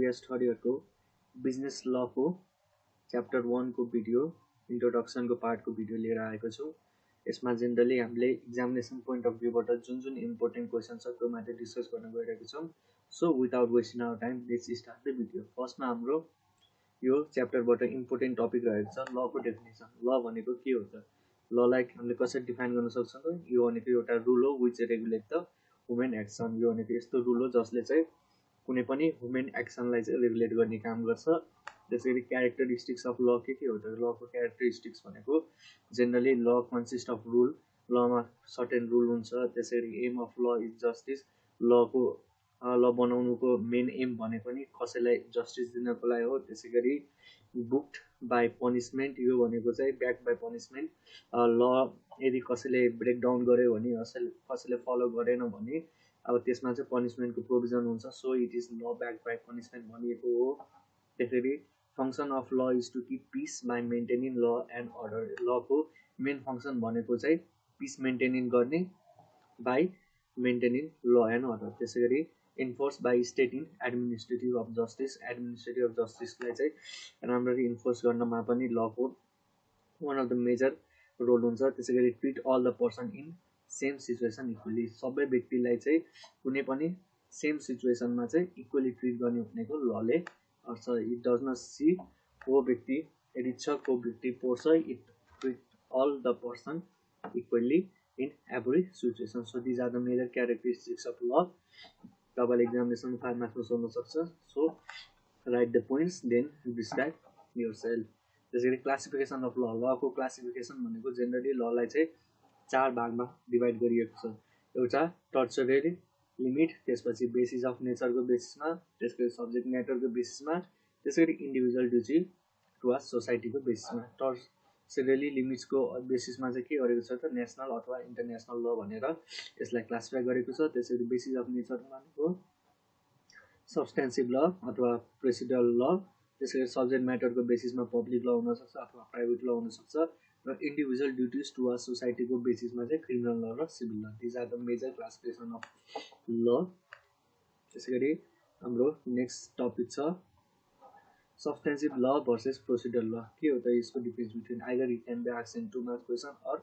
Previous third इयरको business लको chapter 1 को video इन्ट्रोडक्सनको पार्टको video लिएर आएको छु। यसमा जेनरली हामीले एक्जामिनेसन पोइन्ट अफ भ्यूबाट जुन इम्पोर्टेन्ट क्वेसन छ त्यो माथि डिस्कस गर्न गइरहेको छौँ। So without wasting our time let's start the video. फर्स्टमा हाम्रो यो च्याप्टरबाट इम्पोर्टेन्ट टपिक रहेको छ लको डेफिनेसन। ल भनेको के हो त? ललाई हामीले कसरी डिफाइन गर्न सक्छौँ त? यो भनेको एउटा रुल हो which regulate the human action. यो भनेको यस्तो रुल हो जसले चाहिँ कुनै पनि ह्युमन एक्सनलाई चाहिँ रेगुलेट गर्ने काम गर्छ। त्यसैगरी क्यारेक्टरिस्टिक्स अफ ल के हो त? लको क्यारेक्टरिस्टिक्स भनेको जेनरली ल consist of rule. Lama certain rule हुन्छ। त्यसैगरी am of law is justice. ल बनाउनुको मेन एम भनेको नि कसैलाई जस्टिस दिनको लागि हो। त्यसैगरी बुक्ड बाई पनिसमेन्ट, यो भनेको चाहिँ ब्याक बाई पनिसमेन्ट। ल यदि कसैले ब्रेकडाउन गर्यो भने कसैले फलो गरेन भने अब त्यसमा चाहिँ पनिसमेन्टको प्रोभिजन हुन्छ। So it is law back by punishment भनिएको हो। त्यसैगरी function of law is to keep peace by maintaining law and order. लको मेन फङ्सन भनेको चाहिँ पिस मेन्टेनिङ गर्ने by maintaining law and order. त्यसैगरी enforce by state in administrative of justice. Administrative of जस्टिसलाई चाहिँ राम्ररी इन्फोर्स गर्नमा पनि लको one of the major role हुन्छ। त्यसैगरी treat all the person in same situation equally. सबै व्यक्तिलाई चाहिँ कुनै पनि सेम सिचुएसनमा चाहिँ इक्वली ट्रिट गर्ने भनेको लले गर्छ। इट डज नट सी को व्यक्ति रिच छ को व्यक्ति पोर छ। It treat all the person equally in every situation. So these are the major characteristics of law. तपाईँले एक्जामिनेसन 5 मार्क्समा सोध्न सक्छ। So write the points then describe yourself. त्यसैगरी क्लासिफिकेसन अफ ल। लको क्लासिफिकेसन भनेको जेनरली ललाई चाहिँ 4 भागमा डिभाइड गरिएको छ। एउटा टर्चरेरी लिमिट, त्यसपछि बेसिस अफ नेचरको बेसिसमा, त्यसपछि सब्जेक्ट म्याटरको बेसिसमा, त्यसरी इन्डिभिजुअल ड्युटी टुवार्ड्स सोसाइटीको बेसिसमा। टर्चरेरी लिमिट्सको बेसिसमा चाहिँ के गरेको छ त? नेसनल अथवा इन्टरनेसनल ल भनेर यसलाई क्लासिफाई गरेको छ। त्यसरी बेसिस अफ नेचर भनेको सब्सटेन्सिभ ल अथवा प्रोसिडरल ल। त्यसरी सब्जेक्ट म्याटरको बेसिसमा पब्लिक ल हुनसक्छ अथवा प्राइभेट ल हुनसक्छ। र इन्डिभिजुअल ड्युटिज टुवार्ड्स सोसाइटीको बेसिसमा चाहिँ क्रिमिनल ल र civil law. These are the major classification of law. त्यसैगरी हाम्रो नेक्स्ट टपिक छ सब्सटेन्सिभ ल भर्सेस प्रोसिडर ल। के हो त यसको difference between? Either it can be asked in 2 marks question or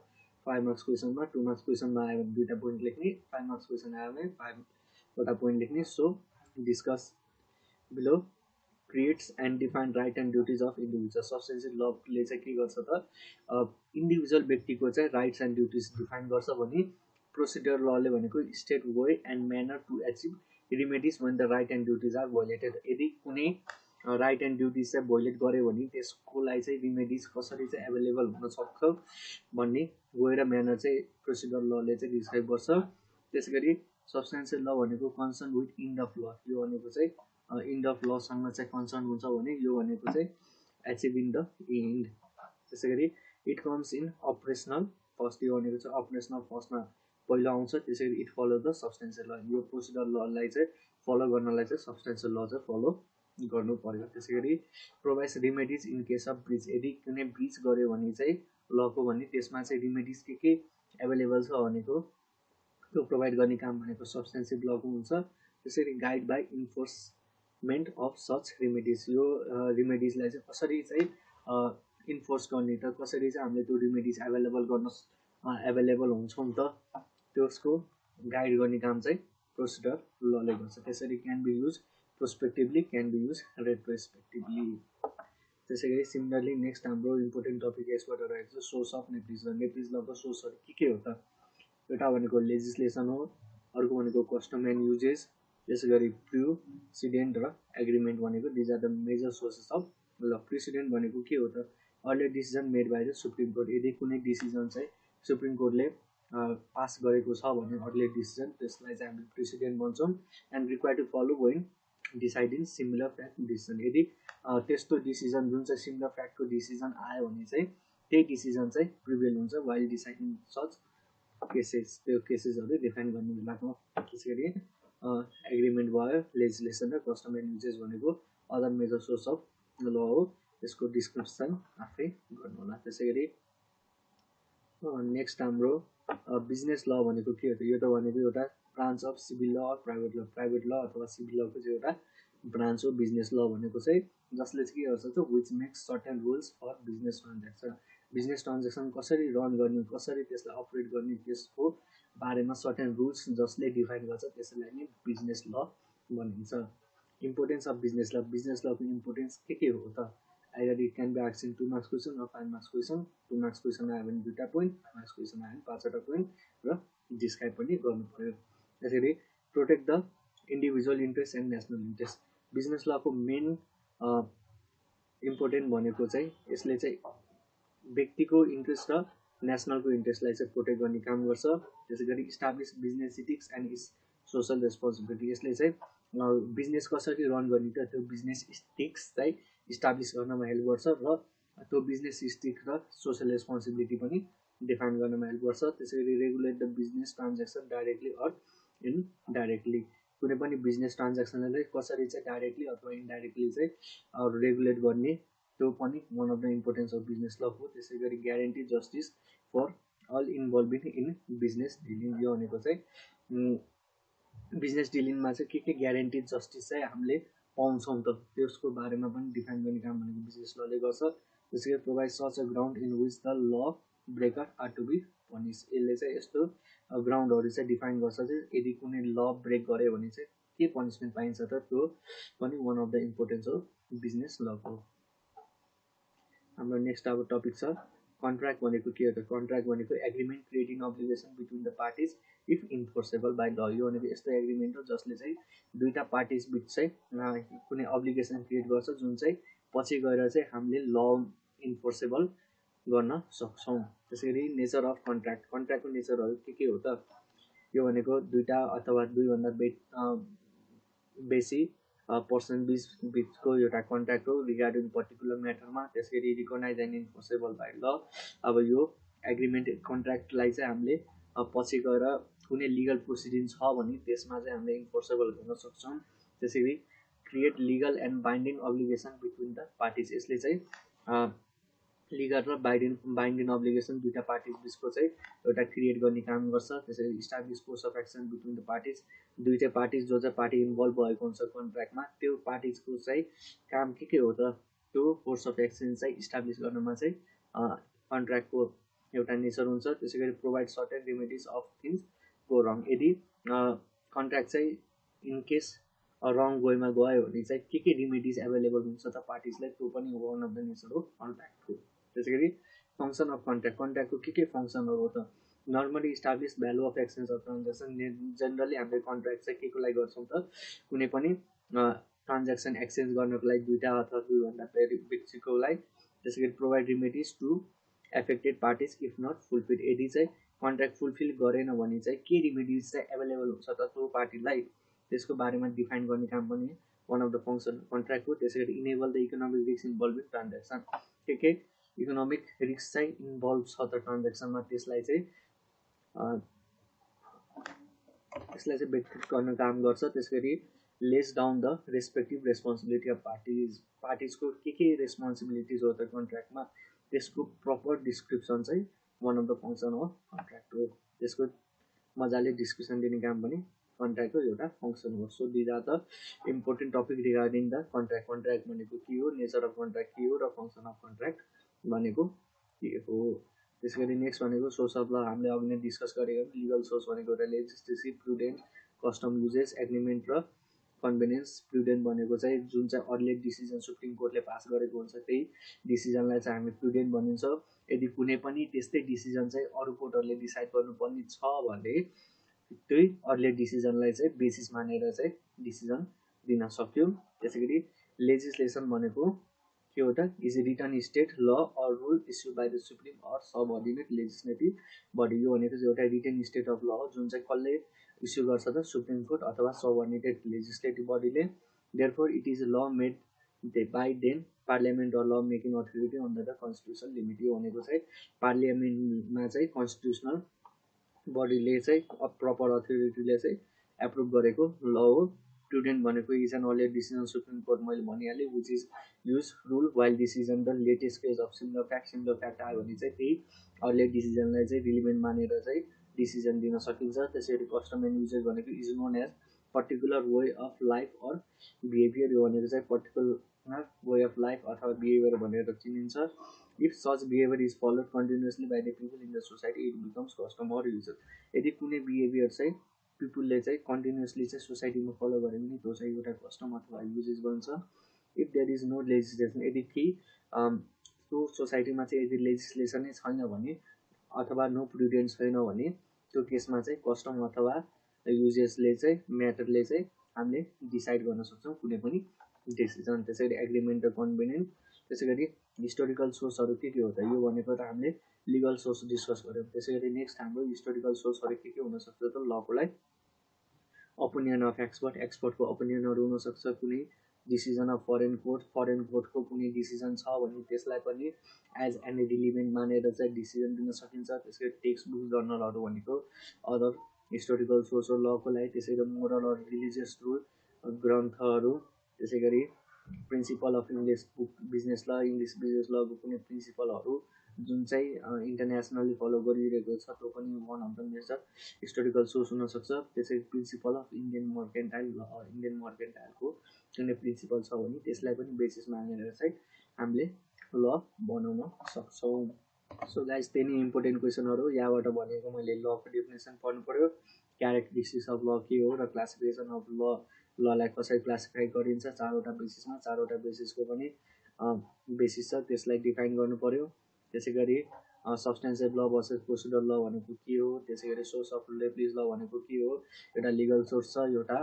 5 marks क्वेसनमा। 2 मार्क्स क्वेसनमा आयो भने 2टा पोइन्ट लेख्ने, 5 मार्क्स क्वेसन आयो भने 5वटा पोइन्ट लेख्ने। So discuss below creates and define right and duties of individual. Substantive लले चाहिँ के गर्छ त? इन्डिभिजुअल व्यक्तिको चाहिँ राइट्स एन्ड ड्युटिज डिफाइन गर्छ भने प्रोसिडर लले भनेको state way and manner to achieve remedies when the right and duties are violated. यदि कुनै राइट एन्ड ड्युटिज चाहिँ भोइलेट गर्यो भने त्यसको लागि चाहिँ रिमेडिज कसरी चाहिँ एभाइलेबल हुनसक्छ भन्ने वे र म्यानर चाहिँ प्रोसिडर लले चाहिँ डिस्क्राइब गर्छ। त्यसैगरी सब्सटेन्सिभ ल भनेको कन्सर्न विथ इन्ड अफ ल। यो भनेको चाहिँ इन्ड अफ लसँग चाहिँ कन्सर्न हुन्छ भने यो भनेको चाहिँ एचिभिङ द इन्ड। त्यसैगरी it comes in operational first. यो भनेको चाहिँ अपरेसनल फर्स्टमा पहिलो आउँछ। त्यसैगरी इट फलो द सब्सटेन्सियल ल। यो प्रोसिडर ललाई चाहिँ फलो गर्नलाई चाहिँ सब्सटेन्सियल ल चाहिँ फलो गर्नु पर्यो। त्यसैगरी provides remedies in case of breach. यदि कुनै ब्रिच गर्यो भने चाहिँ लको भने त्यसमा चाहिँ रिमेडिज के एभाइलेबल छ भनेको त्यो प्रोभाइड गर्ने काम भनेको सब्सटेन्सिभ लको हुन्छ। त्यसरी guide by enforcement of such remedies. यो रिमेडिजलाई चाहिँ कसरी चाहिँ इन्फोर्स गर्ने त? कसरी चाहिँ हामीले त्यो रिमेडिज एभाइलेबल हुन्छौँ त? त्यसको गाइड गर्ने काम चाहिँ प्रोसिडर लले गर्छ। त्यसरी can be use prospectively, can be use retrospectively. Similarly सिमिलरली नेक्स्ट हाम्रो इम्पोर्टेन्ट टपिक यसबाट रहेको छ source of Nepalese law. Nepalese लको सोर्सहरू के हो त? एउटा भनेको लेजिस्लेसन हो, अर्को भनेको कस्टम एन्ड युजेस, त्यसैगरी प्रिसिडेन्ट र एग्रिमेन्ट भनेको these are the major sources of law. Precedent भनेको के हो त? Earlier decision made by the supreme court. यदि कुनै डिसिजन चाहिँ सुप्रिम कोर्टले पास गरेको छ भने अर्लियर डिसिजन, त्यसलाई चाहिँ हामीले प्रिसिडेन्ट भन्छौँ। And require to follow when deciding similar fact decision. यदि त्यस्तो डिसिजन जुन चाहिँ सिमिलर फ्याक्टको डिसिजन आयो भने चाहिँ त्यही डिसिजन चाहिँ प्रिभेल हुन्छ वाइल डिसाइडिङ सच केसेस। त्यो केसेसहरू डिफाइन गर्ने बेलामा। त्यसैगरी एग्रिमेन्ट भयो, लेजिस्लेसन र कस्टम एन्ड युजेस भनेको अदर मेजर सोर्स अफ ल हो। यसको डिस्क्रिप्सन आफै गर्नु होला। त्यसैगरी नेक्स्ट हाम्रो बिजनेस ल भनेको के हो त? यो त भनेको एउटा ब्रान्च अफ सिभिल ल अर प्राइभेट ल। प्राइभेट ल अथवा सिभिल लको चाहिँ एउटा ब्रान्च हो बिजनेस ल भनेको चाहिँ, जसले चाहिँ के गर्छ त which makes certain rules for business transaction. Business transaction कसरी रन गर्ने, कसरी त्यसलाई अपरेट गर्ने, त्यसको बारेमा सर्टेन रुल्स जसले डिफाइन गर्छ त्यसैलाई नै बिजनेस ल भनिन्छ। Importance of business law, business लको इम्पोर्टेन्स के हो त? Either it can be asked in 2 marks question र 5 मार्क्स क्वेसन। 2 मार्क्स क्वेसन आयो भने 2टा पोइन्ट, 5 मार्क्स क्वेसन आयो भने 5वटा पोइन्ट र डिस्क्राइब पनि गर्नु पर्यो। त्यसरी protect the individual interest and national interest. Business लको मेन इम्पोर्टेन्ट भनेको चाहिँ यसले चाहिँ व्यक्तिको इन्ट्रेस्ट र नेसनलको इन्ट्रेस्टलाई चाहिँ प्रोटेक्ट गर्ने काम गर्छ। त्यसै गरी establish business ethics and its social responsibility. यसले चाहिँ बिजनेस कसरी रन गर्ने त त्यो बिजनेस इथिक्स चाहिँ इस्टाब्लिस गर्नमा हेल्प गर्छ र त्यो बिजनेस इथिक्स र सोसल रेस्पोन्सिबिलिटी पनि डिफाइन गर्नमा हेल्प गर्छ। त्यसै गरी regulate the business transaction directly or indirectly. कुनै पनि बिजनेस ट्रान्ज्याक्सनलाई कसरी चाहिँ डाइरेक्टली अथवा इन्डाइरेक्टली चाहिँ रेगुलेट गर्ने, त्यो पनि one of the importance of business law हो। त्यसै गरी guarantee justice for all involving in business dealing. यो भनेको चाहिँ बिजनेस डिलिङमा चाहिँ के ग्यारेन्टी जस्टिस चाहिँ हामीले पाउँछौँ त त्यसको बारेमा पनि डिफाइन गर्ने काम भनेको बिजनेस लले गर्छ। त्यसै गरी provide such a ground in which the law breaker are to be punish. यसले चाहिँ यस्तो ग्राउन्डहरू चाहिँ डिफाइन गर्छ चाहिँ यदि कुनै ल ब्रेक गर्यो भने चाहिँ के पनिसमेन्ट पाइन्छ त, त्यो पनि वान अफ द इम्पोर्टेन्स हो बिजनेस लको। हाम्रो नेक्स्ट अब टपिक छ कन्ट्र्याक्ट भनेको के हो त? कन्ट्र्याक्ट भनेको agreement creating obligation between the parties if enforceable by ल। यो भनेको यस्तो एग्रिमेन्ट हो जसले चाहिँ दुईवटा पार्टिज बिच चाहिँ कुनै अब्लिगेसन क्रिएट गर्छ जुन चाहिँ पछि गएर चाहिँ हामीले ल इन्फोर्सेबल गर्न सक्छौँ। त्यसै गरी नेचर अफ कन्ट्र्याक्ट। कन्ट्र्याक्टको नेचरहरू के हो त? यो भनेको दुईवटा अथवा दुईभन्दा बेसी पर्सन बिचको एउटा कन्ट्र्याक्ट हो रिगार्डिङ पर्टिकुलर म्याटरमा। त्यसै गरी रिकगनाइज एन्ड इन्फोर्सेबल बाई ल। अब यो एग्रिमेन्ट कन्ट्र्याक्टलाई चाहिँ हामीले पछि गएर कुनै लिगल प्रोसिडिङ छ भने त्यसमा चाहिँ हामीले इन्फोर्सेबल गर्न सक्छौँ। त्यसै गरी create legal and binding obligation between the parties. यसले चाहिँ लिगल र बाइन्डिङ अब्लिगेसन दुईवटा पार्टिज बिचको चाहिँ एउटा क्रिएट गर्ने काम गर्छ। त्यसरी establish course of action between the parties. दुईटै पार्टिज जो चाहिँ पार्टी इन्भल्भ भएको हुन्छ कन्ट्र्याक्टमा त्यो पार्टिजको चाहिँ काम के हो त? त्यो कोर्स अफ एक्सन चाहिँ इस्टाब्लिस गर्नमा चाहिँ कन्ट्र्याक्टको एउटा नेचर हुन्छ। त्यसै गरी provide certain remedies of things go wrong. यदि कन्ट्र्याक्ट चाहिँ इनकेस रङ वेमा गयो भने चाहिँ के रेमेडिज एभाइलेबल हुन्छ त पार्टिजलाई, त्यो पनि वान अफ द नेचर हो कन्ट्र्याक्टको। त्यसै गरी फङ्सन अफ कन्ट्र्याक्ट। कन्ट्र्याक्टको के फङ्सनहरू हो त? Normally establish value of exchange of transaction. Generally हामीले कन्ट्र्याक्ट चाहिँ के को लागि गर्छौँ त? कुनै पनि ट्रान्ज्याक्सन एक्सचेन्ज गर्नको लागि दुईवटा अथवा दुईभन्दा बिचको लागि। त्यसै गरी provide remedies to affected parties if not fulfil. यदि चाहिँ कन्ट्र्याक्ट फुलफिल गरेन भने चाहिँ के रेमेडिज चाहिँ एभाइलेबल हुन्छ त त्यो पार्टीलाई, त्यसको बारेमा डिफाइन गर्ने काम पनि one of the function contract हो। त्यसै गरी enable the economic risk involve in transaction. के इकोनोमिक रिस्क चाहिँ इन्भल्भ छ त ट्रान्ज्याक्सनमा त्यसलाई चाहिँ व्यक्तिगत गर्न काम गर्छ। त्यसै गरी lays down the respective responsibility of पार्टिजको के रेस्पोन्सिबिलिटिज हो त कन्ट्र्याक्टमा, त्यसको प्रपर डिस्क्रिप्सन चाहिँ वान अफ द फङ्सन हो कन्ट्र्याक्ट हो। त्यसको मजाले डिस्क्रिप्सन दिने काम पनि कन्ट्र्याक्टको एउटा फङ्सन हो। So these are the important topic regarding the contract. Contract भनेको के हो, नेचर अफ कन्ट्र्याक्ट के हो र फङ्सन अफ कन्ट्र्याक्ट भनेको के हो। त्यसै गरी नेक्स्ट भनेको सोर्स अफ ल। हामीले अघि नै डिस्कस गरेको लिगल सोर्स भनेको एउटा लेजिस्लेटिभ, प्रुडेन्ट, कस्टम युजेस, एग्रिमेन्ट र कन्भेनियन्स। प्रुडेन्ट भनेको चाहिँ जुन चाहिँ अर्लियर डिसिजन सुप्रिम कोर्टले पास गरेको हुन्छ त्यही डिसिजनलाई चाहिँ हामी प्रुडेन्ट भनिन्छ। यदि कुनै पनि त्यस्तै डिसिजन चाहिँ अरू कोर्टहरूले डिसाइड गर्नुपर्ने छ भने त्यही अर्लियर डिसिजनलाई चाहिँ बेसिस मानेर चाहिँ डिसिजन दिन सक्यो। त्यसै गरी लेजिस्लेसन भनेको के हो त? Is written state law or rule issue by the supreme or subordinate legislative body. यो भनेको चाहिँ एउटा रिटन स्टेट अफ ल हो जुन चाहिँ कसले इस्यु गर्छ त? सुप्रिम कोर्ट अथवा सब अर्डिनेट लेजिस्लेटिभ बडीले। Therefore it is law made by then parliament or law making authority under the constitution limit. यो भनेको चाहिँ पार्लियामेन्टमा चाहिँ कन्स्टिट्युसनल बडीले चाहिँ प्रपर अथोरिटीले चाहिँ एप्रुभ गरेको ल हो। प्रुडेन्ट भनेको is an earlier decision supreme court, मैले भनिहालेँ, which is use rule while decision the latest case of similar fact आयो भने चाहिँ त्यही अर्लियर डिसिजनलाई चाहिँ रिलिभेन्ट मानेर चाहिँ डिसिजन दिन सकिन्छ। त्यसै गरी कस्टम एन्ड युजेस भनेको is known as particular way of life or behaviour, यो भनेको चाहिँ पर्टिकुलर वे अफ लाइफ अथवा बिहेभियर भनेर चिनिन्छ। If such behaviour is followed continuously by the people in the society it becomes custom or user. यदि कुनै behaviour चाहिँ पिपुलले चाहिँ कन्टिन्युसली चाहिँ सोसाइटीमा फलो गऱ्यो भने त्यो चाहिँ एउटा कस्टम अथवा युजेस बन्छ। If there is no legislation, यदि त्यो सोसाइटीमा चाहिँ यदि लेजिस्लेसनै छैन भने अथवा नो प्रुडेन्स छैन भने त्यो केसमा चाहिँ कस्टम अथवा युजेसले चाहिँ म्याटरले चाहिँ हामीले डिसाइड गर्न सक्छौँ कुनै पनि डिसिजन। त्यसै गरी एग्रिमेन्ट र कन्भेनियन्ट, त्यसै गरी हिस्टोरिकल सोर्सहरू के हो त, यो भनेको त हामीले लिगल सोर्स डिस्कस गऱ्यौँ। त्यसै गरी नेक्स्ट हाम्रो हिस्टोरिकल सोर्सहरू के हुनसक्छ त लको लागि ओपिनियन अफ एक्सपर्ट, एक्सपर्टको ओपिनियनहरू हुनसक्छ, कुनै डिसिजन अफ फरेन कोर्टको कुनै डिसिजन छ भने त्यसलाई पनि एज एन एलिमेन्ट मानेर चाहिँ डिसिजन दिन सकिन्छ। त्यसै गरी टेक्स्ट बुक जर्नलहरू भनेको अदर हिस्टोरिकल सोर्स हो लको लागि। त्यसै गरी मोरल अर रिलिजियस रुल ग्रन्थहरू, त्यसै गरी principal of English book business ल, इङ्ग्लिस बिजनेस लको कुनै प्रिन्सिपलहरू जुन चाहिँ इन्टरनेसनली फलो गरिरहेको छ त्यो पनि one of the major historical source हुनसक्छ। त्यसै प्रिन्सिपल अफ इन्डियन मर्केन्टाइलको कुनै प्रिन्सिपल छ भने त्यसलाई पनि बेसिस मानेर चाहिँ हामीले ल बनाउन सक्छौँ। सो गाइज त्यही नै इम्पोर्टेन्ट क्वेसनहरू यहाँबाट भनेको मैले लको डेफिनेसन पढ्नु पऱ्यो, क्यारेक्टरिस्टिक्स अफ ल के हो र क्लासिफिकेसन अफ ललाई कसरी क्लासिफाई गरिन्छ, चारवटा बेसिसमा, चारवटा बेसिसको पनि बेसिस छ त्यसलाई डिफाइन गर्नु पऱ्यो। त्यसै गरी सब्सटेन्सिभ ल भर्सेस प्रोसिडर ल भनेको के हो, त्यसै गरी सोर्स अफ लेब्लिज ल भनेको के हो, एउटा लिगल सोर्स छ, एउटा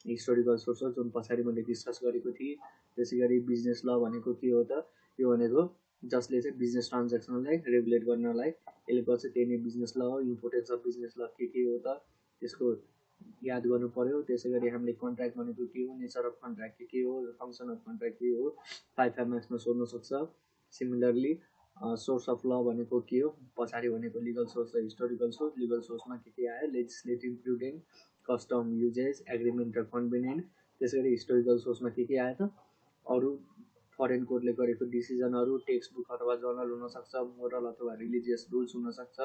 हिस्टोरिकल सोर्स हो जुन पछाडि मैले डिस्कस गरेको थिएँ। त्यसै गरी बिजनेस ल भनेको के हो त, यो भनेको जसले चाहिँ बिजनेस ट्रान्ज्याक्सनलाई रेगुलेट गर्नलाई यसले गर्छ, त्यही नै बिजनेस ल हो। इम्पोर्टेन्स अफ बिजनेस ल के हो त त्यसको याद गर्नु पऱ्यो। त्यसै गरी हामीले कन्ट्र्याक्ट भनेको के हो, नेचर अफ कन्ट्र्याक्ट के हो, फङ्सन अफ कन्ट्र्याक्ट के हो, 5 मार्क्समा सोध्न सक्छ। सिमिलरली सोर्स अफ ल भनेको के हो, पछाडि भनेको लिगल सोर्स र हिस्टोरिकल सोर्स। लिगल सोर्समा के आयो, लेजिस्लेटिभ प्रुडेन्ट, कस्टम, युजेस, एग्रिमेन्ट र कन्भेनियन्ट। त्यसै गरी हिस्टोरिकल सोर्समा के आयो त अरू फरेन कोर्टले गरेको डिसिजनहरू, टेक्स्ट बुक अथवा जर्नल हुनसक्छ, मोरल अथवा रिलिजियस रुल्स हुनसक्छ,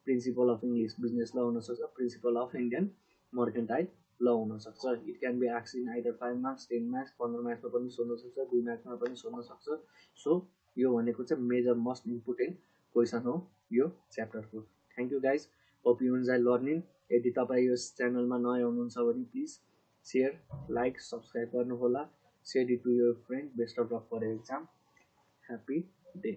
principle of English business law हुनसक्छ, principle of Indian mercantile law हुनसक्छ। It can be asked in either 5 marks, 10 marks, 15 मार्क्समा पनि सोध्न सक्छ, 2 मार्क्समा पनि सोध्न सक्छ। सो यो भनेको चाहिँ मेजर मोस्ट इम्पोर्टेन्ट क्वेसन हो यो च्याप्टरको। Thank you guys, hope you enjoy learning. यदि तपाईँ यस च्यानलमा नयाँ हुनुहुन्छ भने प्लिज सेयर, लाइक, सब्सक्राइब गर्नुहोला। Share it to your friend. Best of luck for your exam. Happy day.